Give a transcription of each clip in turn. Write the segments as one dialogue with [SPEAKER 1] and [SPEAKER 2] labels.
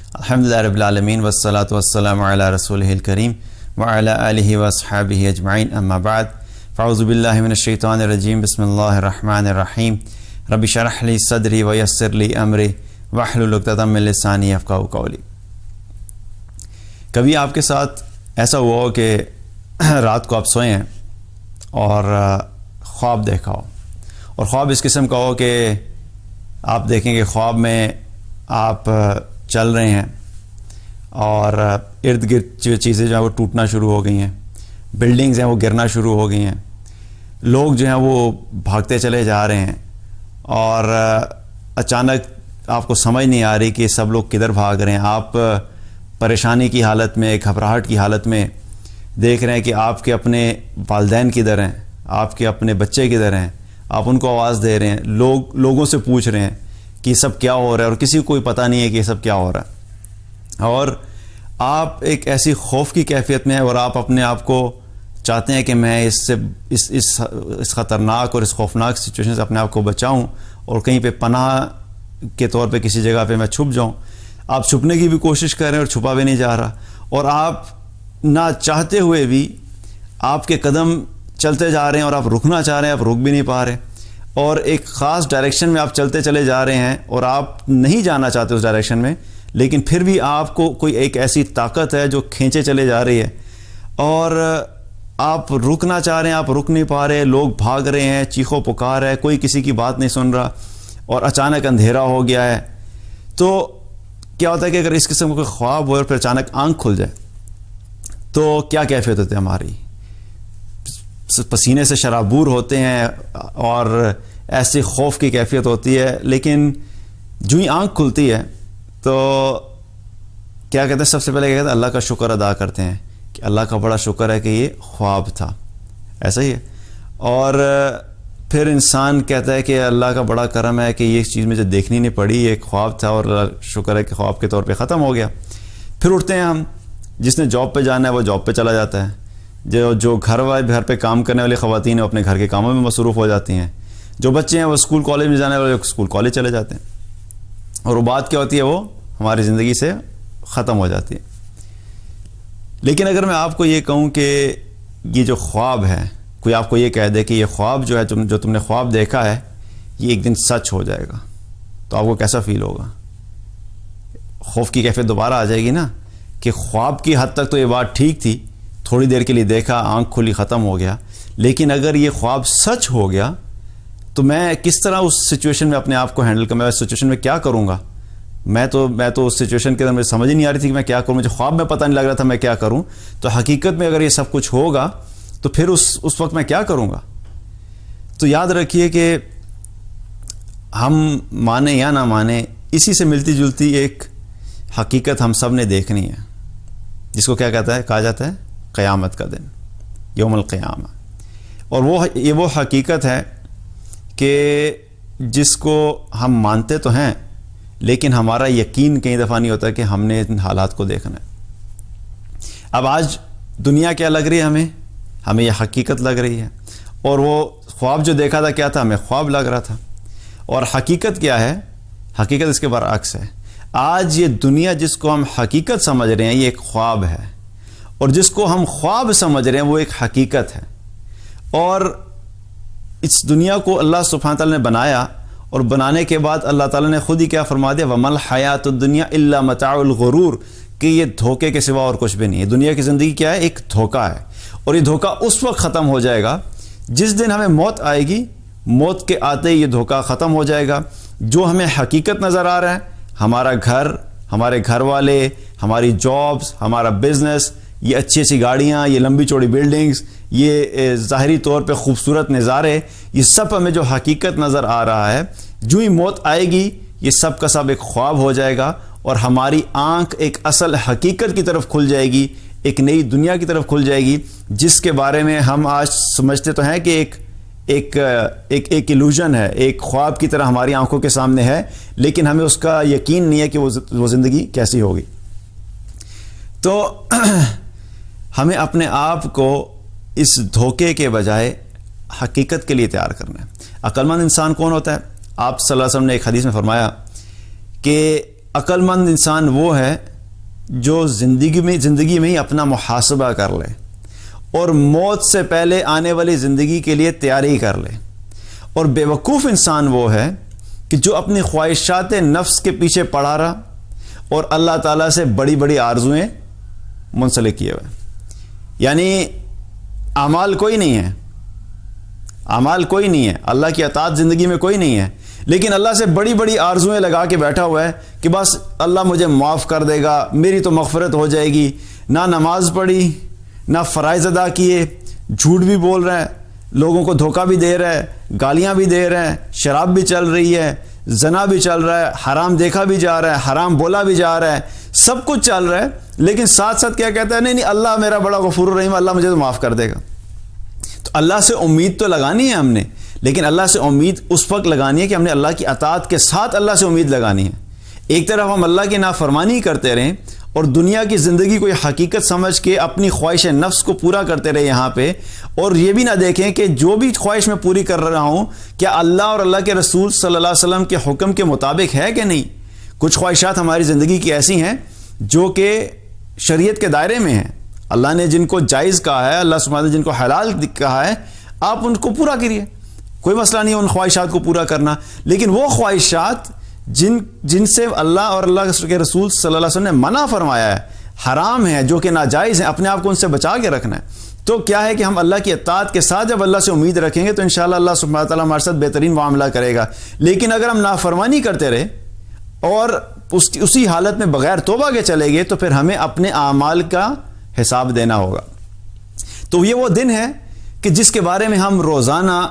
[SPEAKER 1] الحمدللہ رب العالمین والصلاة والسلام علی رسولہ الکریم وعلی آلہ واصحابہ اجمعین اما بعد فاعوذ باللہ من الشیطان الرجیم بسم اللہ الرحمن الرحیم رب اشرح لی صدری ویسر لی امری واحلل عقدۃ من لسانی یفقہوا قولی۔ کبھی آپ کے ساتھ ایسا ہوا ہو کہ رات کو آپ سوئے ہیں اور خواب دیکھا ہو، اور خواب اس قسم کا ہو کہ آپ دیکھیں کہ خواب میں آپ چل رہے ہیں اور ارد گرد جو چیزیں جو ہیں وہ ٹوٹنا شروع ہو گئی ہیں، بلڈنگز ہیں وہ گرنا شروع ہو گئی ہیں، لوگ جو ہیں وہ بھاگتے چلے جا رہے ہیں، اور اچانک آپ کو سمجھ نہیں آ رہی کہ سب لوگ کدھر بھاگ رہے ہیں۔ آپ پریشانی کی حالت میں، گھبراہٹ کی حالت میں دیکھ رہے ہیں کہ آپ کے اپنے والدین کدھر ہیں، آپ کے اپنے بچے کدھر ہیں، آپ ان کو آواز دے رہے ہیں، لوگوں سے پوچھ رہے ہیں کہ سب کیا ہو رہا ہے، اور کسی کو کوئی پتہ نہیں ہے کہ یہ سب کیا ہو رہا ہے، اور آپ ایک ایسی خوف کی کیفیت میں ہیں اور آپ اپنے آپ کو چاہتے ہیں کہ میں اس خطرناک اور اس خوفناک سچویشن سے اپنے آپ کو بچاؤں اور کہیں پہ پناہ کے طور پہ کسی جگہ پہ میں چھپ جاؤں۔ آپ چھپنے کی بھی کوشش کر رہے ہیں اور چھپا بھی نہیں جا رہا، اور آپ نہ چاہتے ہوئے بھی آپ کے قدم چلتے جا رہے ہیں اور آپ رکنا چاہ رہے ہیں، آپ رک بھی نہیں پا رہے، اور ایک خاص ڈائریکشن میں آپ چلتے چلے جا رہے ہیں اور آپ نہیں جانا چاہتے اس ڈائریکشن میں، لیکن پھر بھی آپ کو کوئی ایک ایسی طاقت ہے جو کھینچے چلے جا رہی ہے، اور آپ رکنا چاہ رہے ہیں، آپ رک نہیں پا رہے، لوگ بھاگ رہے ہیں، چیخو پکار ہے، کوئی کسی کی بات نہیں سن رہا، اور اچانک اندھیرا ہو گیا ہے۔ تو کیا ہوتا ہے کہ اگر اس قسم کا کوئی خواب ہو اور پھر اچانک آنکھ کھل جائے تو کیا کیفیت ہوتی ہے ہماری؟ پسینے سے شرابور ہوتے ہیں اور ایسی خوف کی کیفیت ہوتی ہے، لیکن جو ہی آنکھ کھلتی ہے تو کیا کہتے ہیں؟ سب سے پہلے کیا کہتے ہیں؟ اللہ کا شکر ادا کرتے ہیں کہ اللہ کا بڑا شکر ہے کہ یہ خواب تھا، ایسا ہی ہے۔ اور پھر انسان کہتا ہے کہ اللہ کا بڑا کرم ہے کہ یہ چیز مجھے دیکھنی نہیں پڑی، یہ ایک خواب تھا اور شکر ہے کہ خواب کے طور پہ ختم ہو گیا۔ پھر اٹھتے ہیں ہم، جس نے جاب پہ جانا ہے وہ جاب پہ چلا جاتا ہے، جو گھر پہ کام کرنے والی خواتین ہیں وہ اپنے گھر کے کاموں میں مصروف ہو جاتی ہیں، جو بچے ہیں وہ اسکول کالج میں جانے والے اسکول کالج چلے جاتے ہیں، اور وہ بات کیا ہوتی ہے؟ وہ ہماری زندگی سے ختم ہو جاتی ہے۔ لیکن اگر میں آپ کو یہ کہوں کہ یہ جو خواب ہے، کوئی آپ کو یہ کہہ دے کہ یہ خواب جو ہے جو تم نے خواب دیکھا ہے یہ ایک دن سچ ہو جائے گا، تو آپ کو کیسا فیل ہوگا؟ خوف کی کیفیت دوبارہ آ جائے گی نا، کہ خواب کی حد تک تو یہ بات ٹھیک تھی، تھوڑی دیر کے لیے دیکھا، آنکھ کھلی، ختم ہو گیا، لیکن اگر یہ خواب سچ ہو گیا تو میں کس طرح اس سچویشن میں اپنے آپ کو ہینڈل کروں؟ میں اس سچویشن میں کیا کروں گا؟ میں تو اس سچویشن کے اندر مجھے سمجھ ہی نہیں آ رہی تھی کہ میں کیا کروں، مجھے خواب میں پتہ نہیں لگ رہا تھا میں کیا کروں، تو حقیقت میں اگر یہ سب کچھ ہوگا تو پھر اس وقت میں کیا کروں گا؟ تو یاد رکھیے کہ ہم مانیں یا نہ مانیں، اسی سے ملتی جلتی ایک حقیقت ہم سب نے دیکھنی ہے، جس کو کیا کہا جاتا ہے؟ قیامت کا دن، یوم القیامہ۔ اور یہ وہ حقیقت ہے کہ جس کو ہم مانتے تو ہیں، لیکن ہمارا یقین کئی دفعہ نہیں ہوتا کہ ہم نے ان حالات کو دیکھنا ہے۔ اب آج دنیا کیا لگ رہی ہے؟ ہمیں یہ حقیقت لگ رہی ہے، اور وہ خواب جو دیکھا تھا کیا تھا؟ ہمیں خواب لگ رہا تھا، اور حقیقت کیا ہے؟ حقیقت اس کے برعکس ہے۔ آج یہ دنیا جس کو ہم حقیقت سمجھ رہے ہیں یہ ایک خواب ہے، اور جس کو ہم خواب سمجھ رہے ہیں وہ ایک حقیقت ہے۔ اور اس دنیا کو اللہ سبحانہ تعالیٰ نے بنایا، اور بنانے کے بعد اللہ تعالیٰ نے خود ہی کیا فرما دیا؟ وَمَا الْحَيَاةُ الدُّنْيَا إِلَّا مَتَاعُ الْغُرُورِ، کہ یہ دھوکے کے سوا اور کچھ بھی نہیں ہے۔ دنیا کی زندگی کیا ہے؟ ایک دھوکہ ہے، اور یہ دھوکہ اس وقت ختم ہو جائے گا جس دن ہمیں موت آئے گی۔ موت کے آتے ہی یہ دھوکہ ختم ہو جائے گا۔ جو ہمیں حقیقت نظر آ رہا ہے، ہمارا گھر، ہمارے گھر والے، ہماری جابز، ہمارا بزنس، یہ اچھی اچھی گاڑیاں، یہ لمبی چوڑی بلڈنگز، یہ ظاہری طور پہ خوبصورت نظارے، یہ سب ہمیں جو حقیقت نظر آ رہا ہے، جو ہی موت آئے گی یہ سب کا سب ایک خواب ہو جائے گا، اور ہماری آنکھ ایک اصل حقیقت کی طرف کھل جائے گی، ایک نئی دنیا کی طرف کھل جائے گی، جس کے بارے میں ہم آج سمجھتے تو ہیں کہ ایک ایلوژن ہے، ایک خواب کی طرح ہماری آنکھوں کے سامنے ہے، لیکن ہمیں اس کا یقین نہیں ہے کہ وہ زندگی کیسی ہوگی۔ تو ہمیں اپنے آپ کو اس دھوکے کے بجائے حقیقت کے لیے تیار کرنا ہے۔ عقل مند انسان کون ہوتا ہے؟ آپ صلی اللہ علیہ وسلم نے ایک حدیث میں فرمایا کہ عقل مند انسان وہ ہے جو زندگی میں ہی اپنا محاسبہ کر لے اور موت سے پہلے آنے والی زندگی کے لیے تیاری کر لے. اور بے وقوف انسان وہ ہے کہ جو اپنی خواہشات نفس کے پیچھے پڑا رہا اور اللہ تعالیٰ سے بڑی بڑی آرزویں منسلک کیے ہوئے. یعنی اعمال کوئی نہیں ہے، اعمال کوئی نہیں ہے، اللہ کی اطاعت زندگی میں کوئی نہیں ہے، لیکن اللہ سے بڑی بڑی آرزویں لگا کے بیٹھا ہوا ہے کہ بس اللہ مجھے معاف کر دے گا، میری تو مغفرت ہو جائے گی. نہ نماز پڑھی، نہ فرائض ادا کیے، جھوٹ بھی بول رہا ہے، لوگوں کو دھوکہ بھی دے رہا ہے، گالیاں بھی دے رہا ہے، شراب بھی چل رہی ہے، زنا بھی چل رہا ہے، حرام دیکھا بھی جا رہا ہے، حرام بولا بھی جا رہا ہے، سب کچھ چل رہا ہے، لیکن ساتھ ساتھ کیا کہتا ہے؟ نہیں اللہ میرا بڑا غفور الرحیم، اللہ مجھے تو معاف کر دے گا. تو اللہ سے امید تو لگانی ہے ہم نے، لیکن اللہ سے امید اس وقت لگانی ہے کہ ہم نے اللہ کی اطاعت کے ساتھ اللہ سے امید لگانی ہے. ایک طرف ہم اللہ کی نافرمانی کرتے رہیں اور دنیا کی زندگی کو یہ حقیقت سمجھ کے اپنی خواہش نفس کو پورا کرتے رہے یہاں پہ، اور یہ بھی نہ دیکھیں کہ جو بھی خواہش میں پوری کر رہا ہوں کیا اللہ اور اللہ کے رسول صلی اللہ علیہ وسلم کے حکم کے مطابق ہے کہ نہیں. کچھ خواہشات ہماری زندگی کی ایسی ہیں جو کہ شریعت کے دائرے میں ہیں، اللہ نے جن کو جائز کہا ہے، اللہ سبحانہ نے جن کو حلال کہا ہے، آپ ان کو پورا کریے، کوئی مسئلہ نہیں ہے ان خواہشات کو پورا کرنا. لیکن وہ خواہشات جن سے اللہ اور اللہ کے رسول صلی اللہ علیہ وسلم نے منع فرمایا ہے، حرام ہے، جو کہ ناجائز ہیں، اپنے آپ کو ان سے بچا کے رکھنا ہے. تو کیا ہے کہ ہم اللہ کی اطاعت کے ساتھ جب اللہ سے امید رکھیں گے تو انشاءاللہ اللہ سبحانہ تعالیٰ ہمارے ساتھ بہترین معاملہ کرے گا. لیکن اگر ہم نافرمانی کرتے رہے اور اسی حالت میں بغیر توبہ کے چلے گئے تو پھر ہمیں اپنے اعمال کا حساب دینا ہوگا. تو یہ وہ دن ہے کہ جس کے بارے میں ہم روزانہ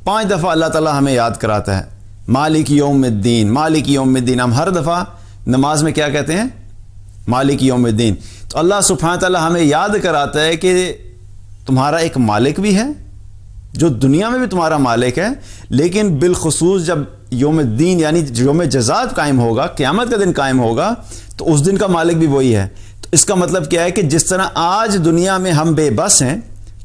[SPEAKER 1] 5 دفعہ اللہ تعالیٰ ہمیں یاد کراتا ہے، مالک یوم الدین، مالک یوم الدین. ہم ہر دفعہ نماز میں کیا کہتے ہیں؟ مالک یوم الدین. تو اللہ سبحانہ تعالیٰ ہمیں یاد کراتا ہے کہ تمہارا ایک مالک بھی ہے جو دنیا میں بھی تمہارا مالک ہے، لیکن بالخصوص جب یوم الدین یعنی یوم جزات قائم ہوگا، قیامت کا دن قائم ہوگا، تو اس دن کا مالک بھی وہی ہے. تو اس کا مطلب کیا ہے کہ جس طرح آج دنیا میں ہم بے بس ہیں،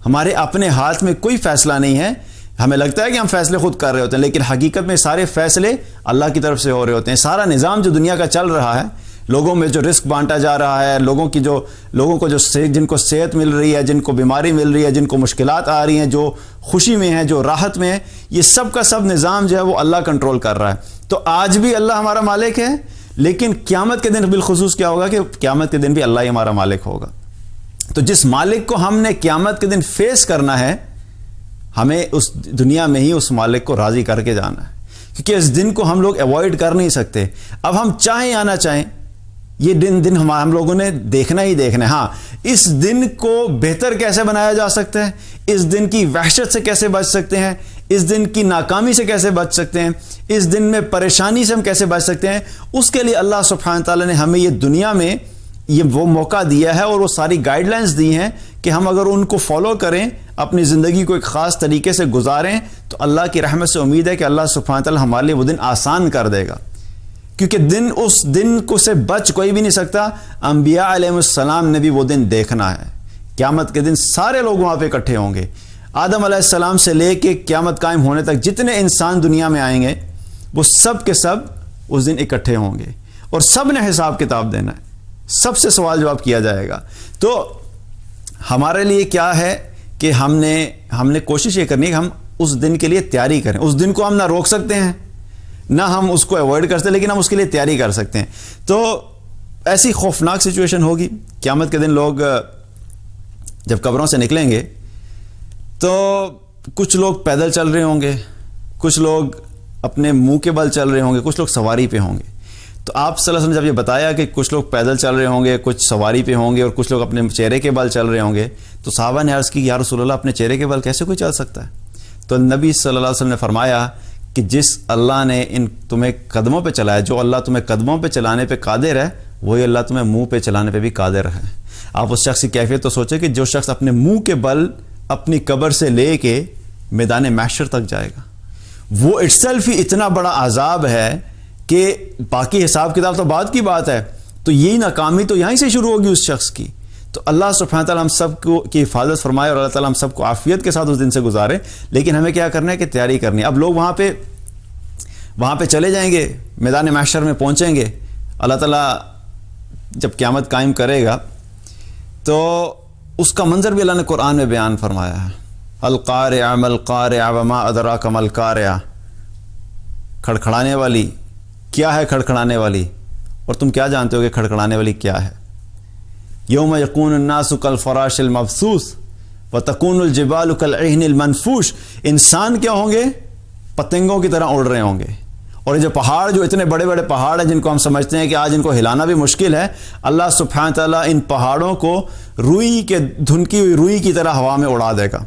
[SPEAKER 1] ہمارے اپنے ہاتھ میں کوئی فیصلہ نہیں ہے، ہمیں لگتا ہے کہ ہم فیصلے خود کر رہے ہوتے ہیں، لیکن حقیقت میں سارے فیصلے اللہ کی طرف سے ہو رہے ہوتے ہیں. سارا نظام جو دنیا کا چل رہا ہے، لوگوں میں جو رزق بانٹا جا رہا ہے، لوگوں کو جن کو صحت مل رہی ہے، جن کو بیماری مل رہی ہے، جن کو مشکلات آ رہی ہیں، جو خوشی میں ہیں، جو راحت میں ہیں، یہ سب کا سب نظام جو ہے وہ اللہ کنٹرول کر رہا ہے. تو آج بھی اللہ ہمارا مالک ہے، لیکن قیامت کے دن بالخصوص کیا ہوگا کہ قیامت کے دن بھی اللہ ہی ہمارا مالک ہوگا. تو جس مالک کو ہم نے قیامت کے دن فیس کرنا ہے، ہمیں اس دنیا میں ہی اس مالک کو راضی کر کے جانا ہے، کیونکہ اس دن کو ہم لوگ ایوائڈ کر نہیں سکتے. اب ہم چاہیں یا نہ چاہیں یہ دن ہم لوگوں نے دیکھنا ہی دیکھنا ہے. ہاں، اس دن کو بہتر کیسے بنایا جا سکتا ہے، اس دن کی وحشت سے کیسے بچ سکتے ہیں، اس دن کی ناکامی سے کیسے بچ سکتے ہیں، اس دن میں پریشانی سے ہم کیسے بچ سکتے ہیں، اس کے لیے اللہ سبحانہ تعالیٰ نے ہمیں یہ دنیا میں یہ وہ موقع دیا ہے اور وہ ساری گائیڈ لائنز دی ہیں کہ ہم اگر ان کو فالو کریں، اپنی زندگی کو ایک خاص طریقے سے گزاریں، تو اللہ کی رحمت سے امید ہے کہ اللہ سبحانہ تعالیٰ ہمارے لیے وہ دن آسان کر دے گا. کیونکہ اس دن کو سے بچ کوئی بھی نہیں سکتا. انبیاء علیہ السلام نے بھی وہ دن دیکھنا ہے. قیامت کے دن سارے لوگ وہاں پہ اکٹھے ہوں گے. آدم علیہ السلام سے لے کے قیامت قائم ہونے تک جتنے انسان دنیا میں آئیں گے وہ سب کے سب اس دن اکٹھے ہوں گے اور سب نے حساب کتاب دینا ہے، سب سے سوال جواب کیا جائے گا. تو ہمارے لیے کیا ہے کہ ہم نے کوشش یہ کرنی ہے کہ ہم اس دن کے لیے تیاری کریں. اس دن کو ہم نہ روک سکتے ہیں نہ ہم اس کو ایوائڈ کر سکتے، لیکن ہم اس کے لیے تیاری کر سکتے ہیں. تو ایسی خوفناک سچویشن ہوگی قیامت کے دن. لوگ جب قبروں سے نکلیں گے تو کچھ لوگ پیدل چل رہے ہوں گے، کچھ لوگ اپنے منہ کے بل چل رہے ہوں گے، کچھ لوگ سواری پہ ہوں گے. تو آپ صلی اللہ علیہ وسلم نے جب یہ بتایا کہ کچھ لوگ پیدل چل رہے ہوں گے، کچھ سواری پہ ہوں گے اور کچھ لوگ اپنے چہرے کے بل چل رہے ہوں گے، تو صحابہ نے عرض کی کہ یا رسول اللہ اپنے چہرے کے بل کیسے کوئی چل سکتا ہے؟ تو نبی صلی اللہ علیہ وسلم نے فرمایا کہ جس اللہ نے تمہیں قدموں پہ چلایا، جو اللہ تمہیں قدموں پہ چلانے پہ قادر ہے، وہی اللہ تمہیں منہ پہ چلانے پہ بھی قادر ہے. آپ اس شخص کی کیفیت تو سوچیں کہ جو شخص اپنے منہ کے بل اپنی قبر سے لے کے میدان محشر تک جائے گا، وہ اٹ سیلف ہی اتنا بڑا عذاب ہے کہ باقی حساب کتاب تو بعد کی بات ہے. تو یہی ناکامی تو یہیں سے شروع ہوگی اس شخص کی. تو اللہ سبحانہ تعالیٰ ہم سب کو کی حفاظت فرمائے اور اللہ تعالیٰ ہم سب کو عافیت کے ساتھ اس دن سے گزارے. لیکن ہمیں کیا کرنا ہے کہ تیاری کرنی ہے. اب لوگ وہاں پہ چلے جائیں گے، میدان محشر میں پہنچیں گے. اللہ تعالیٰ جب قیامت قائم کرے گا تو اس کا منظر بھی اللہ نے قرآن میں بیان فرمایا ہے. القارعہ ما القارعہ وما ادراک ما القارعہ. کھڑکھڑانے والی کیا ہے؟ کھڑکھڑانے والی. اور تم کیا جانتے ہو کہ کھڑکھڑانے والی کیا ہے؟ یوم یکون الناس کالفراش المبثوث وتکون الجبال کالعہن المنفوش. انسان کیا ہوں گے؟ پتنگوں کی طرح اڑ رہے ہوں گے. اور یہ جو پہاڑ، جو اتنے بڑے بڑے پہاڑ ہیں جن کو ہم سمجھتے ہیں کہ آج ان کو ہلانا بھی مشکل ہے، اللہ سبحانہ تعالیٰ ان پہاڑوں کو روئی کے دھنکی ہوئی روئی کی طرح ہوا میں اڑا دے گا.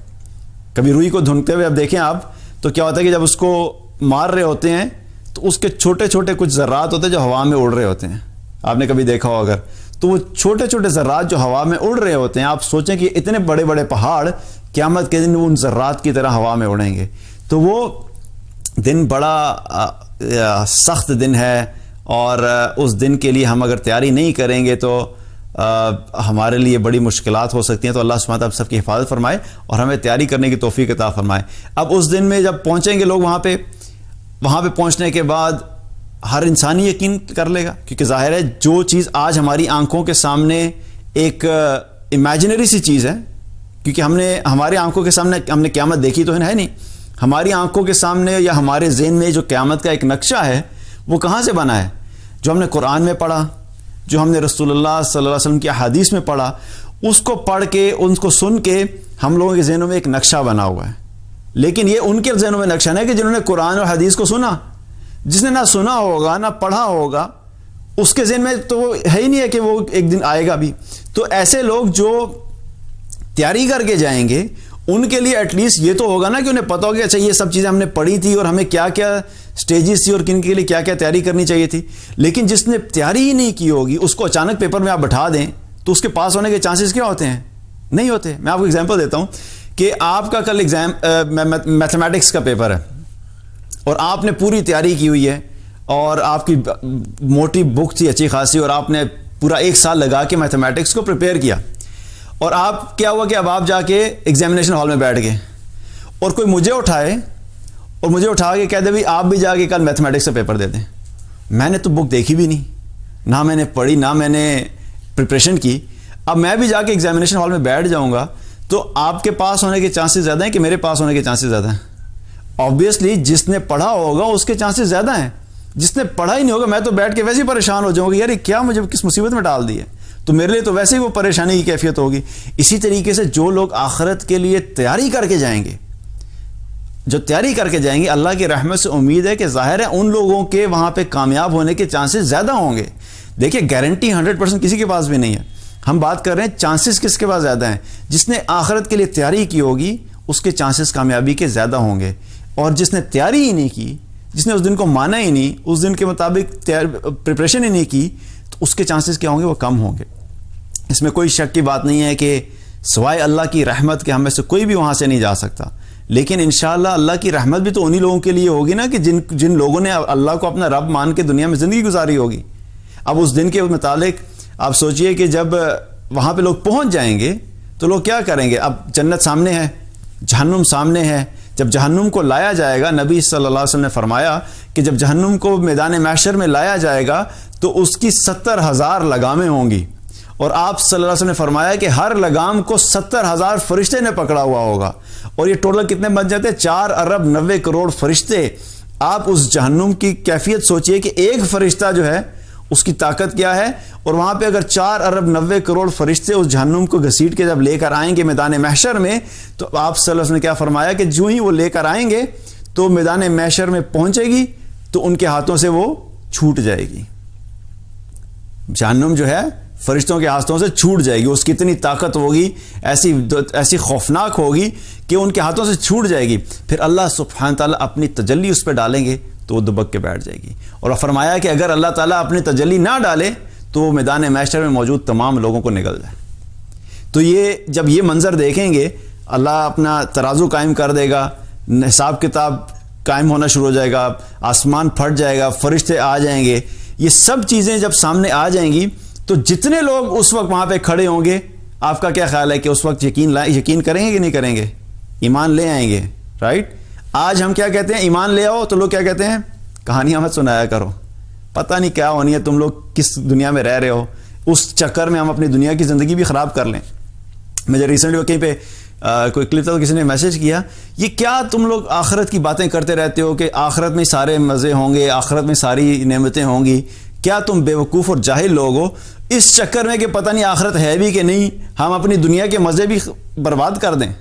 [SPEAKER 1] کبھی روئی کو دھنکتے ہوئے اب دیکھیں آپ تو کیا ہوتا ہے کہ جب اس کو مار رہے ہوتے ہیں تو اس کے چھوٹے چھوٹے کچھ ذرات ہوتے ہیں جو ہوا میں اڑ رہے ہوتے ہیں. آپ نے کبھی دیکھا ہو اگر تو وہ چھوٹے چھوٹے ذرات جو ہوا میں اڑ رہے ہوتے ہیں، آپ سوچیں کہ اتنے بڑے بڑے پہاڑ قیامت کے دن ان ذرات کی طرح ہوا میں اڑیں گے. تو وہ دن بڑا سخت دن ہے، اور اس دن کے لیے ہم اگر تیاری نہیں کریں گے تو ہمارے لیے بڑی مشکلات ہو سکتی ہیں. تو اللہ سبحانہ تعالیٰ سب کی حفاظت فرمائے اور ہمیں تیاری کرنے کی توفیق عطا فرمائے. اب اس دن میں جب پہنچیں گے لوگ وہاں پہ پہنچنے کے بعد ہر انسان ہی یقین کر لے گا، کیونکہ ظاہر ہے جو چیز آج ہماری آنکھوں کے سامنے ایک امیجنری سی چیز ہے، کیونکہ ہماری آنکھوں کے سامنے ہم نے قیامت دیکھی تو ہے نہیں. ہماری آنکھوں کے سامنے یا ہمارے ذہن میں جو قیامت کا ایک نقشہ ہے وہ کہاں سے بنا ہے؟ جو ہم نے قرآن میں پڑھا، جو ہم نے رسول اللہ صلی اللہ علیہ وسلم کی احادیث میں پڑھا، اس کو پڑھ کے ان کو سن کے ہم لوگوں کے ذہنوں میں ایک نقشہ بنا ہوا ہے. لیکن یہ ان کے ذہنوں میں نقشہ نہیں کہ جنہوں نے قرآن اور حدیث کو سنا. جس نے نہ سنا ہوگا نہ پڑھا ہوگا اس کے ذہن میں تو وہ ہے ہی نہیں ہے کہ وہ ایک دن آئے گا بھی. تو ایسے لوگ جو تیاری کر کے جائیں گے ان کے لیے ایٹ لیسٹ یہ تو ہوگا نا کہ انہیں پتہ ہوگا کہ اچھا یہ سب چیزیں ہم نے پڑھی تھی اور ہمیں کیا کیا سٹیجز تھی اور کن کے لیے کیا کیا تیاری کرنی چاہیے تھی. لیکن جس نے تیاری ہی نہیں کی ہوگی اس کو اچانک پیپر میں آپ بٹھا دیں تو اس کے پاس ہونے کے چانسز کیا ہوتے ہیں؟ نہیں ہوتے. میں آپ کو ایگزامپل دیتا ہوں کہ آپ کا کل میتھمیٹکس کا پیپر ہے اور آپ نے پوری تیاری کی ہوئی ہے اور آپ کی موٹی بک تھی اچھی خاصی اور آپ نے پورا 1 سال لگا کے میتھمیٹکس کو پریپیئر کیا، اور آپ کیا ہوا کہ اب آپ جا کے ایگزامینیشن ہال میں بیٹھ گئے اور کوئی مجھے اٹھا کے کہہ دے بھائی آپ بھی جا کے کل میتھمیٹکس کا پیپر دے دیں. میں نے تو بک دیکھی بھی نہیں، نہ میں نے پڑھی، نہ میں نے پریپریشن کی. اب میں بھی جا کے ایگزامینیشن ہال میں بیٹھ جاؤں گا تو آپ کے پاس ہونے کے چانسز زیادہ ہیں کہ میرے پاس ہونے کے چانسز زیادہ ہیں؟ آبویسلی جس نے پڑھا ہوگا اس کے چانسز زیادہ ہیں. جس نے پڑھا ہی نہیں ہوگا میں تو بیٹھ کے ویسے ہی پریشان ہو جاؤں گا، یار یہ کیا مجھے کس مصیبت میں ڈال دی ہے. تو میرے لیے تو ویسے ہی وہ پریشانی کی کیفیت ہوگی. اسی طریقے سے جو لوگ آخرت کے لیے تیاری کر کے جائیں گے، اللہ کی رحمت سے امید ہے کہ ظاہر ہے ان لوگوں کے وہاں پہ کامیاب ہونے کے چانسز زیادہ ہوں گے. دیکھیں گارنٹی 100% کسی کے پاس بھی نہیں ہے. ہم بات کر رہے ہیں چانسز کس کے پاس زیادہ ہیں؟ جس نے آخرت کے لیے تیاری کی ہوگی اس کے چانسز کامیابی کے زیادہ ہوں گے، اور جس نے تیاری ہی نہیں کی، جس نے اس دن کو مانا ہی نہیں، اس دن کے مطابق پریپریشن ہی نہیں کی، تو اس کے چانسز کیا ہوں گے؟ وہ کم ہوں گے. اس میں کوئی شک کی بات نہیں ہے کہ سوائے اللہ کی رحمت کے ہم میں سے کوئی بھی وہاں سے نہیں جا سکتا. لیکن انشاءاللہ اللہ کی رحمت بھی تو انہی لوگوں کے لیے ہوگی نا کہ جن لوگوں نے اللہ کو اپنا رب مان کے دنیا میں زندگی گزاری ہوگی. اب اس دن کے متعلق آپ سوچئے کہ جب وہاں پہ لوگ پہنچ جائیں گے تو لوگ کیا کریں گے؟ اب جنت سامنے ہے، جہنم سامنے ہے. جب جہنم کو لایا جائے گا، نبی صلی اللہ علیہ وسلم نے فرمایا کہ جب جہنم کو میدان محشر میں لایا جائے گا تو اس کی 70,000 لگامیں ہوں گی، اور آپ صلی اللہ علیہ وسلم نے فرمایا کہ ہر لگام کو 70,000 فرشتے نے پکڑا ہوا ہوگا، اور یہ ٹوٹل کتنے بن جاتے ہیں؟ 4 ارب 90 کروڑ فرشتے. آپ اس جہنم کی کیفیت سوچئے کہ ایک فرشتہ جو ہے اس کی طاقت کیا ہے، اور وہاں پہ اگر 4 ارب 90 کروڑ فرشتے اس جہنم کو گھسیٹ کے جب لے کر آئیں گے میدان محشر میں، تو آپ صلی اللہ علیہ وسلم نے کیا فرمایا کہ جو ہی وہ لے کر آئیں گے تو میدان محشر میں پہنچے گی تو ان کے ہاتھوں سے وہ چھوٹ جائے گی. جہنم جو ہے فرشتوں کے ہاتھوں سے چھوٹ جائے گی. اس کی اتنی طاقت ہوگی، ایسی خوفناک ہوگی کہ ان کے ہاتھوں سے چھوٹ جائے گی. پھر اللہ سبحانہ تعالیٰ اپنی تجلی اس پہ ڈالیں گے تو وہ دبک کے بیٹھ جائے گی. اور فرمایا کہ اگر اللہ تعالیٰ اپنی تجلی نہ ڈالے تو وہ میدان محشر میں موجود تمام لوگوں کو نگل جائے. تو جب یہ منظر دیکھیں گے اللہ اپنا ترازو قائم کر دے گا، حساب کتاب قائم ہونا شروع ہو جائے گا، آسمان پھٹ جائے گا، فرشتے آ جائیں گے. یہ سب چیزیں جب سامنے آ جائیں گی تو جتنے لوگ اس وقت وہاں پہ کھڑے ہوں گے، آپ کا کیا خیال ہے کہ اس وقت یقین کریں گے کہ نہیں کریں گے؟ ایمان لے آئیں گے، رائٹ؟ آج ہم کیا کہتے ہیں؟ ایمان لے آؤ تو لوگ کیا کہتے ہیں؟ کہانیاں مت سنایا کرو. پتہ نہیں کیا ہونی ہے, تم لوگ کس دنیا میں رہ رہے ہو, اس چکر میں ہم اپنی دنیا کی زندگی بھی خراب کر لیں. مجھے ریسنٹلی کہیں پہ کوئی کلپ تھا تو کسی نے میسج کیا, یہ کیا تم لوگ آخرت کی باتیں کرتے رہتے ہو کہ آخرت میں سارے مزے ہوں گے, آخرت میں ساری نعمتیں ہوں گی, کیا تم بے وقوف اور جاہل لوگ ہو, اس چکر میں کہ پتہ نہیں آخرت ہے بھی کہ نہیں, ہم اپنی دنیا کے مزے بھی برباد کر دیں.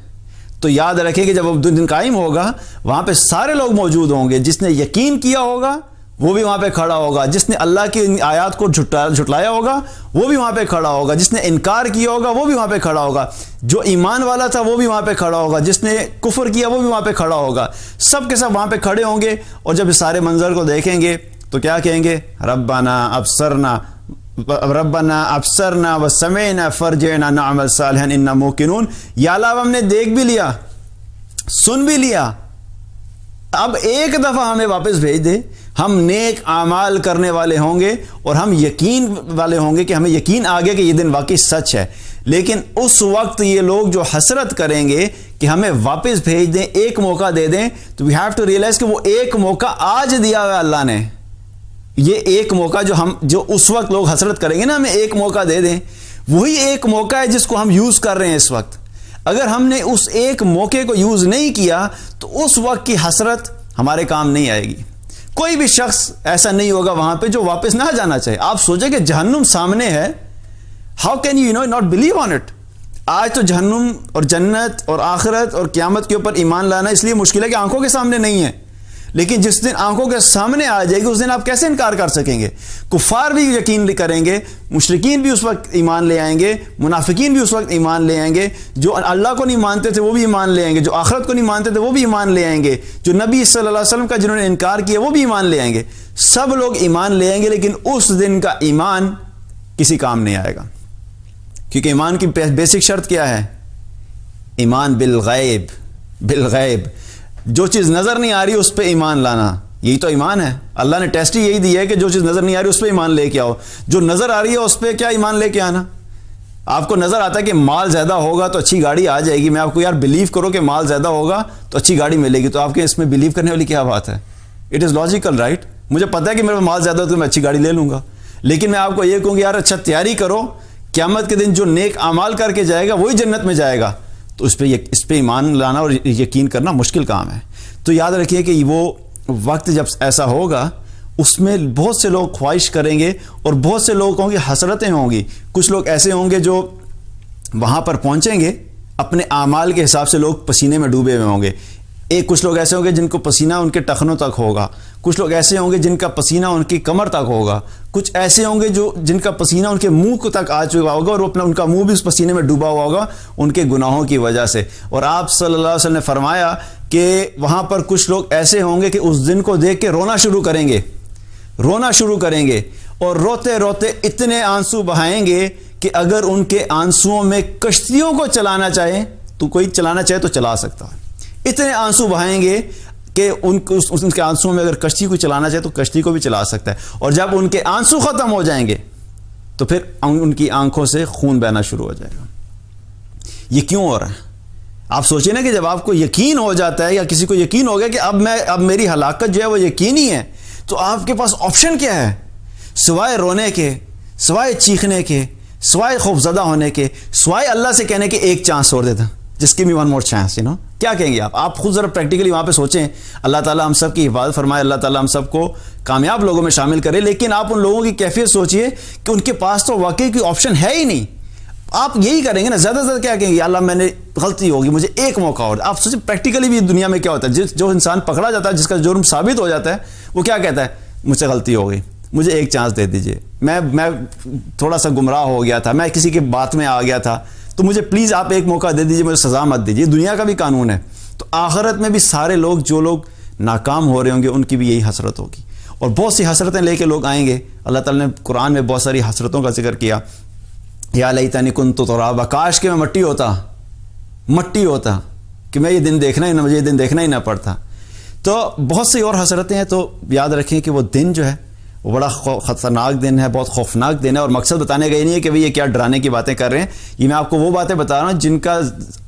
[SPEAKER 1] تو یاد رکھیں کہ جب دن قائم ہوگا وہاں پہ سارے لوگ موجود ہوں گے, جس نے یقین کیا ہوگا وہ بھی وہاں پہ کھڑا ہوگا, جس نے اللہ کی آیات کو جھٹلایا ہوگا وہ بھی وہاں پہ کھڑا ہوگا, جس نے انکار کیا ہوگا وہ بھی وہاں پہ کھڑا ہوگا, جو ایمان والا تھا وہ بھی وہاں پہ کھڑا ہوگا, جس نے کفر کیا وہ بھی وہاں پہ کھڑا ہوگا, سب کے سب وہاں پہ کھڑے ہوں گے. اور جب اس سارے منظر کو دیکھیں گے تو کیا کہیں گے, ربنا ابصرنا وسمعنا فرجعنا نعمل صالحا انا موقنون, یا اللہ ہم نے دیکھ بھی لیا, سن بھی لیا, اب ایک دفعہ ہمیں واپس بھیج دے, ہم نیک اعمال کرنے والے ہوں گے اور ہم یقین والے ہوں گے کہ ہمیں یقین آ گیا کہ یہ دن واقعی سچ ہے. لیکن اس وقت یہ لوگ جو حسرت کریں گے کہ ہمیں واپس بھیج دیں, ایک موقع دے دیں, تو وی ہیو ٹو ریئلائز کہ وہ ایک موقع آج دیا ہوا اللہ نے. یہ ایک موقع جو اس وقت لوگ حسرت کریں گے نا, ہمیں ایک موقع دے دیں, وہی ایک موقع ہے جس کو ہم یوز کر رہے ہیں اس وقت. اگر ہم نے اس ایک موقع کو یوز نہیں کیا تو اس وقت کی حسرت ہمارے کام نہیں آئے گی. کوئی بھی شخص ایسا نہیں ہوگا وہاں پہ جو واپس نہ جانا چاہے. آپ سوچیں کہ جہنم سامنے ہے, how can you not believe on it. آج تو جہنم اور جنت اور آخرت اور قیامت کے اوپر ایمان لانا اس لیے مشکل ہے کہ آنکھوں کے سامنے نہیں ہے, لیکن جس دن آنکھوں کے سامنے آ جائے گی اس دن آپ کیسے انکار کر سکیں گے. کفار بھی یقین کریں گے, مشرکین بھی اس وقت ایمان لے آئیں گے, منافقین بھی اس وقت ایمان لے آئیں گے, جو اللہ کو نہیں مانتے تھے وہ بھی ایمان لے آئیں گے, جو آخرت کو نہیں مانتے تھے وہ بھی ایمان لے آئیں گے, جو نبی صلی اللہ علیہ وسلم کا جنہوں نے انکار کیا وہ بھی ایمان لے آئیں گے. سب لوگ ایمان لے آئیں گے, لیکن اس دن کا ایمان کسی کام نہیں آئے گا, کیونکہ ایمان کی بیسک شرط کیا ہے, ایمان بالغیب. جو چیز نظر نہیں آ رہی اس پہ ایمان لانا, یہی تو ایمان ہے. اللہ نے ٹیسٹ ہی یہی دیا ہے کہ جو چیز نظر نہیں آ رہی اس پہ ایمان لے کے آؤ, جو نظر آ رہی ہے اس پہ کیا ایمان لے کے آنا. آپ کو نظر آتا ہے کہ مال زیادہ ہوگا تو اچھی گاڑی آ جائے گی, میں آپ کو یار بلیو کرو کہ مال زیادہ ہوگا تو اچھی گاڑی ملے گی, تو آپ کے اس میں بلیو کرنے والی کیا بات ہے. It is logical right. مجھے پتا ہے کہ میرے مال زیادہ ہو تو میں اچھی گاڑی لے لوں گا, لیکن میں آپ کو یہ کہوں گی یار اچھا تیاری کرو, قیامت کے دن جو نیک اعمال کر کے جائے گا وہی جنت میں جائے گا. تو اس پہ ایمان لانا اور یقین کرنا مشکل کام ہے. تو یاد رکھیے کہ وہ وقت جب ایسا ہوگا اس میں بہت سے لوگ خواہش کریں گے اور بہت سے لوگوں کی حسرتیں ہوں گی. کچھ لوگ ایسے ہوں گے جو وہاں پر پہنچیں گے, اپنے اعمال کے حساب سے لوگ پسینے میں ڈوبے ہوئے ہوں گے. کچھ لوگ ایسے ہوں گے جن کو پسینہ ان کے ٹخنوں تک ہوگا, کچھ لوگ ایسے ہوں گے جن کا پسینہ ان کی کمر تک ہوگا, کچھ ایسے ہوں گے جن کا پسینہ ان کے منہ تک آ چکا ہوگا اور ان کا منہ بھی اس پسینے میں ڈوبا ہوا ہوگا ان کے گناہوں کی وجہ سے. اور آپ صلی اللہ علیہ وسلم نے فرمایا کہ وہاں پر کچھ لوگ ایسے ہوں گے کہ اس دن کو دیکھ کے رونا شروع کریں گے اور روتے روتے اتنے آنسو بہائیں گے کہ اگر ان کے آنسوؤں میں کشتیوں کو چلانا چاہے تو کوئی چلانا چاہے تو چلا سکتا ہے. اتنے آنسو بہائیں گے کہ ان کے آنسوؤں میں اگر کشتی کو چلانا چاہے تو کشتی کو بھی چلا سکتا ہے. اور جب ان کے آنسو ختم ہو جائیں گے تو پھر ان کی آنکھوں سے خون بہنا شروع ہو جائے گا. یہ کیوں ہو رہا ہے؟ آپ سوچیں نا کہ جب آپ کو یقین ہو جاتا ہے یا کسی کو یقین ہو گیا کہ اب میری ہلاکت جو ہے وہ یقینی ہے, تو آپ کے پاس آپشن کیا ہے سوائے رونے کے, سوائے چیخنے کے, سوائے خوفزدہ ہونے کے, سوائے اللہ سے کہنے کے ایک چانس اور دیتا, جس کی بھی ون مور چانس. کیا کہیں گے آپ خود ذرا پریکٹیکلی وہاں پہ سوچیں. اللہ تعالیٰ ہم سب کی حفاظت فرمائے, اللہ تعالیٰ ہم سب کو کامیاب لوگوں میں شامل کرے. لیکن آپ ان لوگوں کی کیفیت سوچئے کہ ان کے پاس تو واقعی کوئی آپشن ہے ہی نہیں. آپ یہی کریں گے نا, زیادہ سے زیادہ کیا کہیں گے, اللہ میں نے غلطی ہوگی, مجھے ایک موقع اور. آپ سوچیں پریکٹیکلی بھی دنیا میں کیا ہوتا ہے, جو انسان پکڑا جاتا ہے, جس کا جرم ثابت ہو جاتا ہے, وہ کیا کہتا ہے, مجھ سے غلطی ہو گئی, مجھے ایک چانس دے دیجئے, میں تھوڑا سا گمراہ ہو گیا تھا, میں کسی کی بات میں آ گیا تھا, تو مجھے پلیز آپ ایک موقع دے دیجئے, مجھے سزا مت دیجئے. دنیا کا بھی قانون ہے. تو آخرت میں بھی سارے لوگ, جو لوگ ناکام ہو رہے ہوں گے, ان کی بھی یہی حسرت ہوگی, اور بہت سی حسرتیں لے کے لوگ آئیں گے. اللہ تعالیٰ نے قرآن میں بہت ساری حسرتوں کا ذکر کیا, یا لیتنی کنت ترابا, کاش کہ میں مٹی ہوتا کہ میں یہ دن دیکھنا ہی نہ, مجھے یہ دن دیکھنا ہی نہ پڑتا. تو بہت سی اور حسرتیں ہیں. تو یاد رکھیں کہ وہ دن جو ہے وہ بڑا خطرناک دن ہے, بہت خوفناک دن ہے. اور مقصد بتانے کا یہ نہیں ہے کہ یہ کیا ڈرانے کی باتیں کر رہے ہیں, یہ میں آپ کو وہ باتیں بتا رہا ہوں جن کا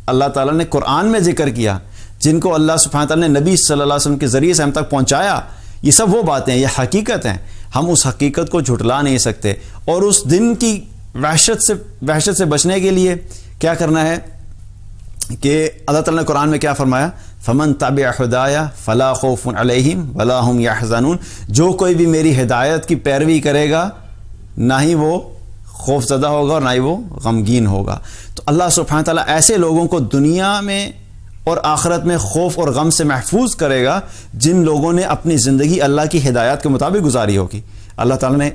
[SPEAKER 1] اللہ تعالیٰ نے قرآن میں ذکر کیا, جن کو اللہ سبحانہ تعالیٰ نے نبی صلی اللہ علیہ وسلم کے ذریعے سے ہم تک پہنچایا. یہ سب وہ باتیں ہیں، یہ حقیقت ہیں، ہم اس حقیقت کو جھٹلا نہیں سکتے. اور اس دن کی وحشت سے بچنے کے لیے کیا کرنا ہے کہ اللہ تعالیٰ نے قرآن میں کیا فرمایا؟ فمن تبع ہدایا فلا خوف علیہم ولا هم یحزنون. جو کوئی بھی میری ہدایت کی پیروی کرے گا نہ ہی وہ خوف زدہ ہوگا اور نہ ہی وہ غمگین ہوگا. تو اللہ سبحانہ تعالیٰ ایسے لوگوں کو دنیا میں اور آخرت میں خوف اور غم سے محفوظ کرے گا جن لوگوں نے اپنی زندگی اللہ کی ہدایات کے مطابق گزاری ہوگی. اللہ تعالیٰ نے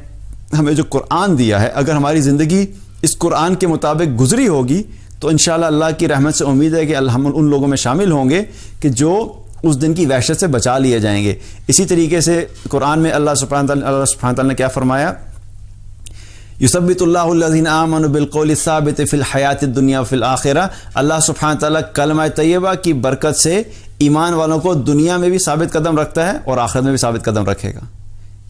[SPEAKER 1] ہمیں جو قرآن دیا ہے، اگر ہماری زندگی اس قرآن کے مطابق گزری ہوگی تو انشاءاللہ اللہ کی رحمت سے امید ہے کہ ہم ان لوگوں میں شامل ہوں گے کہ جو اس دن کی وحشت سے بچا لیے جائیں گے. اسی طریقے سے قرآن میں اللہ سبحانہ تعالیٰ نے کیا فرمایا؟ یثبت اللہ الذین آمنوا بالقول الثابت فی الحیات الدنیا وفی الآخرہ. اللہ سبحانہ تعالیٰ کلمہ طیبہ کی برکت سے ایمان والوں کو دنیا میں بھی ثابت قدم رکھتا ہے اور آخرت میں بھی ثابت قدم رکھے گا.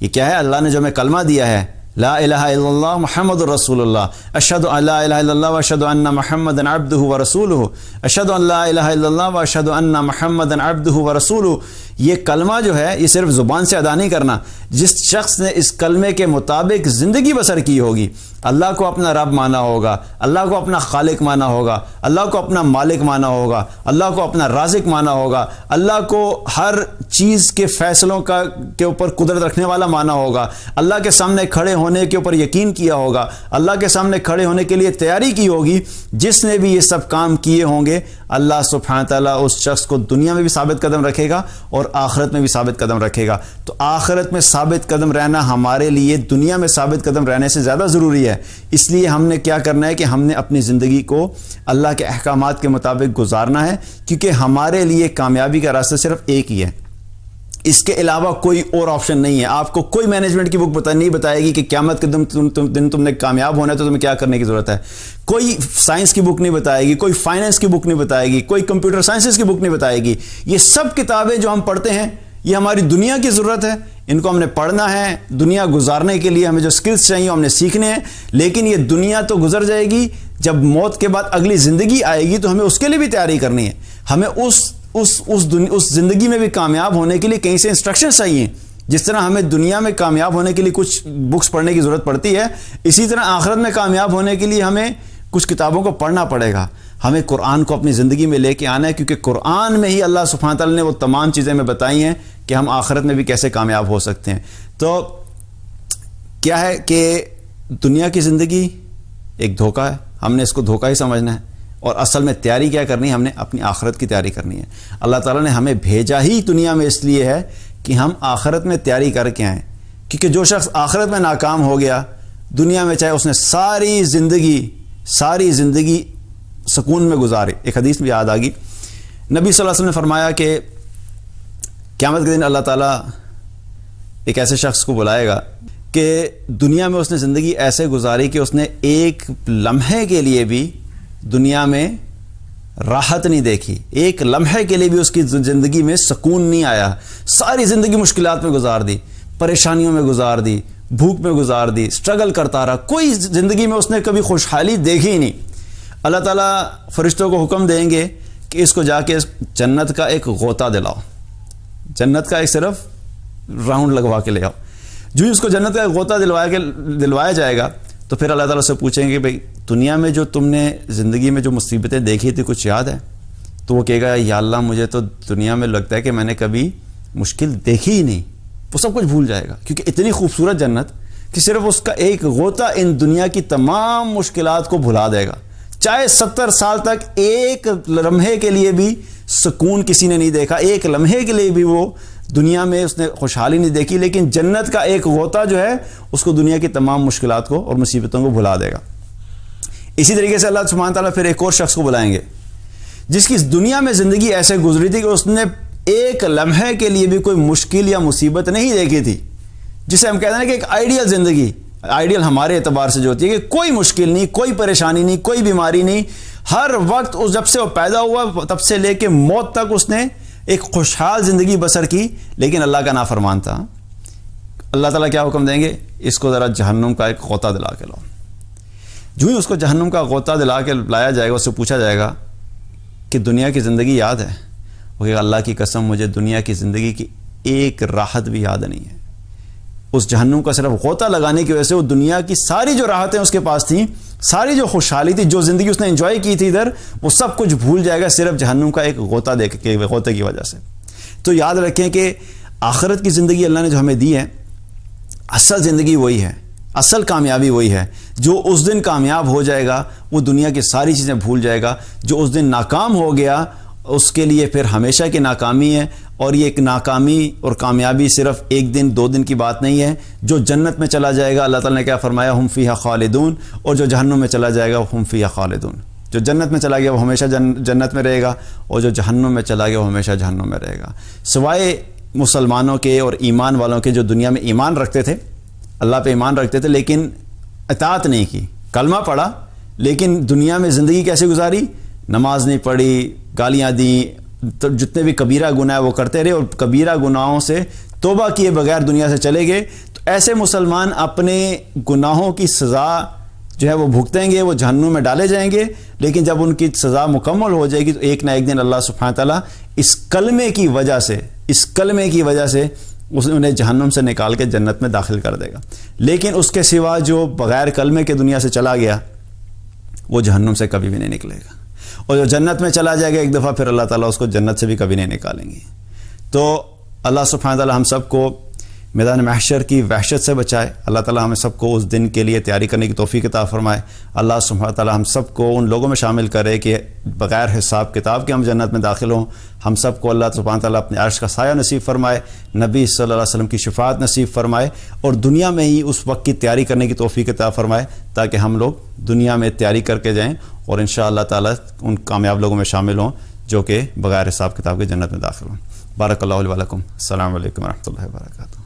[SPEAKER 1] یہ کیا ہے؟ اللہ نے جو ہمیں کلمہ دیا ہے، لا الہ الا اللہ محمد الرسول اللہ، اشہد ان لا الہ الا اللہ واشہد ان محمدا عبدہ ورسولہ، اشہد ان لا الہ الا اللہ واشہد ان محمدا عبدہ ورسولہ. یہ کلمہ جو ہے یہ صرف زبان سے ادا نہیں کرنا. جس شخص نے اس کلمے کے مطابق زندگی بسر کی ہوگی، اللہ کو اپنا رب مانا ہوگا، اللہ کو اپنا خالق مانا ہوگا، اللہ کو اپنا مالک مانا ہوگا، اللہ کو اپنا رازق مانا ہوگا، اللہ کو ہر چیز کے فیصلوں کے اوپر قدرت رکھنے والا مانا ہوگا، اللہ کے سامنے کھڑے ہونے کے اوپر یقین کیا ہوگا، اللہ کے سامنے کھڑے ہونے کے لیے تیاری کی ہوگی. جس نے بھی یہ سب کام کیے ہوں گے اللہ سبحانہ تعالیٰ اس شخص کو دنیا میں بھی ثابت قدم رکھے گا اور آخرت میں بھی ثابت قدم رکھے گا. تو آخرت میں ثابت قدم رہنا ہمارے لیے دنیا میں ثابت قدم رہنے سے زیادہ ضروری ہے. اس لیے ہم نے کیا کرنا ہے کہ ہم نے اپنی زندگی کو اللہ کے احکامات کے مطابق گزارنا ہے، کیونکہ ہمارے لیے کامیابی کا راستہ صرف ایک ہی ہے، اس کے علاوہ کوئی اور آپشن نہیں ہے. آپ کو کوئی مینجمنٹ کی بک نہیں بتائے گی کہ قیامت کے دن تم نے کامیاب ہونا ہے تو تمہیں کیا کرنے کی ضرورت ہے. کوئی سائنس کی بک نہیں بتائے گی، کوئی فائننس کی بک نہیں بتائے گی، کوئی کمپیوٹر سائنسز کی بک نہیں بتائے گی. یہ سب کتابیں جو ہم پڑھتے ہیں یہ ہماری دنیا کی ضرورت ہے، ان کو ہم نے پڑھنا ہے. دنیا گزارنے کے لیے ہمیں جو سکلز چاہیے ہم نے سیکھنے ہیں، لیکن یہ دنیا تو گزر جائے گی. جب موت کے بعد اگلی زندگی آئے گی تو ہمیں اس کے لیے بھی تیاری کرنی ہے. ہمیں اس زندگی میں بھی کامیاب ہونے کے لیے کہیں سے انسٹرکشن چاہیے. جس طرح ہمیں دنیا میں کامیاب ہونے کے لیے کچھ بکس پڑھنے کی ضرورت پڑتی ہے، اسی طرح آخرت میں کامیاب ہونے کے لیے ہمیں کچھ کتابوں کو پڑھنا پڑے گا. ہمیں قرآن کو اپنی زندگی میں لے کے آنا ہے، کیونکہ قرآن میں ہی اللہ سبحانہ تعالیٰ نے وہ تمام چیزیں ہمیں بتائی ہیں کہ ہم آخرت میں بھی کیسے کامیاب ہو سکتے ہیں. تو کیا ہے کہ دنیا کی زندگی ایک دھوکہ ہے، ہم نے اس کو دھوکہ ہی سمجھنا ہے، اور اصل میں تیاری کیا کرنی ہے؟ ہم نے اپنی آخرت کی تیاری کرنی ہے. اللہ تعالیٰ نے ہمیں بھیجا ہی دنیا میں اس لیے ہے کہ ہم آخرت میں تیاری کر کے آئیں. کیونکہ جو شخص آخرت میں ناکام ہو گیا، دنیا میں چاہے اس نے ساری زندگی سکون میں گزاری. ایک حدیث بھی یاد آ گئی، نبی صلی اللہ علیہ وسلم نے فرمایا کہ قیامت کے دن اللہ تعالیٰ ایک ایسے شخص کو بلائے گا کہ دنیا میں اس نے زندگی ایسے گزاری کہ اس نے ایک لمحے کے لیے بھی دنیا میں راحت نہیں دیکھی، ایک لمحے کے لیے بھی اس کی زندگی میں سکون نہیں آیا. ساری زندگی مشکلات میں گزار دی، پریشانیوں میں گزار دی، بھوک میں گزار دی، سٹرگل کرتا رہا. کوئی زندگی میں اس نے کبھی خوشحالی دیکھی ہی نہیں. اللہ تعالیٰ فرشتوں کو حکم دیں گے کہ اس کو جا کے جنت کا ایک غوطہ دلاؤ، جنت کا ایک صرف راؤنڈ لگوا کے لے آؤ. جو ہی اس کو جنت کا ایک غوطہ دلوایا جائے گا تو پھر اللہ تعالیٰ سے پوچھیں گے بھئی دنیا میں جو تم نے زندگی میں جو مصیبتیں دیکھی تھی کچھ یاد ہے؟ تو وہ کہے گا یا اللہ مجھے تو دنیا میں لگتا ہے کہ میں نے کبھی مشکل دیکھی ہی نہیں. وہ سب کچھ بھول جائے گا، کیونکہ اتنی خوبصورت جنت کہ صرف اس کا ایک غوطہ ان دنیا کی تمام مشکلات کو بھلا دے گا. چاہے 70 سال تک ایک لمحے کے لیے بھی سکون کسی نے نہیں دیکھا، ایک لمحے کے لیے بھی وہ دنیا میں اس نے خوشحالی نہیں دیکھی، لیکن جنت کا ایک غوطہ جو ہے اس کو دنیا کی تمام مشکلات کو اور مصیبتوں کو بھلا دے گا. اسی طریقے سے اللہ سبحانہ تعالیٰ پھر ایک اور شخص کو بلائیں گے جس کی دنیا میں زندگی ایسے گزری تھی کہ اس نے ایک لمحے کے لیے بھی کوئی مشکل یا مصیبت نہیں دیکھی تھی، جسے ہم کہتے ہیں کہ ایک آئیڈیل زندگی. آئیڈیل ہمارے اعتبار سے جو ہوتی ہے کہ کوئی مشکل نہیں، کوئی پریشانی نہیں، کوئی بیماری نہیں. ہر وقت جب سے وہ پیدا ہوا تب سے لے کے موت تک اس نے ایک خوشحال زندگی بسر کی، لیکن اللہ کا نافرمان تھا. اللہ تعالیٰ کیا حکم دیں گے؟ اس کو ذرا جہنم کا ایک غوطہ دلا کے لاؤ. جو ہی اس کو جہنم کا غوطہ دلا کے لایا جائے گا، اس سے پوچھا جائے گا کہ دنیا کی زندگی یاد ہے؟ وہ کہے گا اللہ کی قسم مجھے دنیا کی زندگی کی ایک راحت بھی یاد نہیں ہے. اس جہنم کا صرف غوطہ لگانے کی وجہ سے وہ دنیا کی ساری جو راحتیں اس کے پاس تھیں، ساری جو خوشحالی تھی، جو زندگی اس نے انجوائے کی تھی ادھر، وہ سب کچھ بھول جائے گا صرف جہنم کا ایک غوطہ دیکھ کے، غوطے کی وجہ سے. تو یاد رکھیں کہ آخرت کی زندگی اللہ نے جو ہمیں دی ہے، اصل زندگی وہی ہے، اصل کامیابی وہی ہے. جو اس دن کامیاب ہو جائے گا وہ دنیا کی ساری چیزیں بھول جائے گا. جو اس دن ناکام ہو گیا اس کے لیے پھر ہمیشہ کی ناکامی ہے. اور یہ ایک ناکامی اور کامیابی صرف ایک دن دو دن کی بات نہیں ہے. جو جنت میں چلا جائے گا، اللہ تعالیٰ نے کیا فرمایا، ہم فیہا خالدون. اور جو جہنم میں چلا جائے گا ہم فیہا خالدون. جو جنت میں چلا گیا وہ ہمیشہ جنت میں رہے گا، اور جو جہنم میں چلا گیا وہ ہمیشہ جہنم میں رہے گا. سوائے مسلمانوں کے اور ایمان والوں کے جو دنیا میں ایمان رکھتے تھے، اللہ پہ ایمان رکھتے تھے لیکن اطاعت نہیں کی، کلمہ پڑھا لیکن دنیا میں زندگی کیسے گزاری، نماز نہیں پڑھی، گالیاں دیں، تو جتنے بھی کبیرہ گناہ وہ کرتے رہے اور کبیرہ گناہوں سے توبہ کیے بغیر دنیا سے چلے گئے. تو ایسے مسلمان اپنے گناہوں کی سزا جو ہے وہ بھگتیں گے، وہ جہنم میں ڈالے جائیں گے. لیکن جب ان کی سزا مکمل ہو جائے گی تو ایک نہ ایک دن اللہ سبحانہ تعالیٰ اس کلمے کی وجہ سے انہیں جہنم سے نکال کے جنت میں داخل کر دے گا. لیکن اس کے سوا جو بغیر کلمے کے دنیا سے چلا گیا وہ جہنم سے کبھی بھی نہیں نکلے گا. اور جو جنت میں چلا جائے گا ایک دفعہ، پھر اللہ تعالیٰ اس کو جنت سے بھی کبھی نہیں نکالیں گے. تو اللہ سبحانہ تعالیٰ ہم سب کو میدان محشر کی وحشت سے بچائے. اللہ تعالیٰ ہمیں سب کو اس دن کے لیے تیاری کرنے کی توفیق عطا فرمائے. اللہ سبحانہ تعالیٰ ہم سب کو ان لوگوں میں شامل کرے کہ بغیر حساب کتاب کے ہم جنت میں داخل ہوں. ہم سب کو اللہ سبحانہ تعالیٰ اپنے عرش کا سایہ نصیب فرمائے، نبی صلی اللہ علیہ وسلم کی شفاعت نصیب فرمائے، اور دنیا میں ہی اس وقت کی تیاری کرنے کی توفیق عطا فرمائے تاکہ ہم لوگ دنیا میں تیاری کر کے جائیں اور انشاءاللہ تعالیٰ ان کامیاب لوگوں میں شامل ہوں جو کہ بغیر حساب کتاب کے جنت میں داخل ہوں. بارک اللہ علیہ ولکم. السلام علیکم ورحمۃ اللہ وبرکاتہ.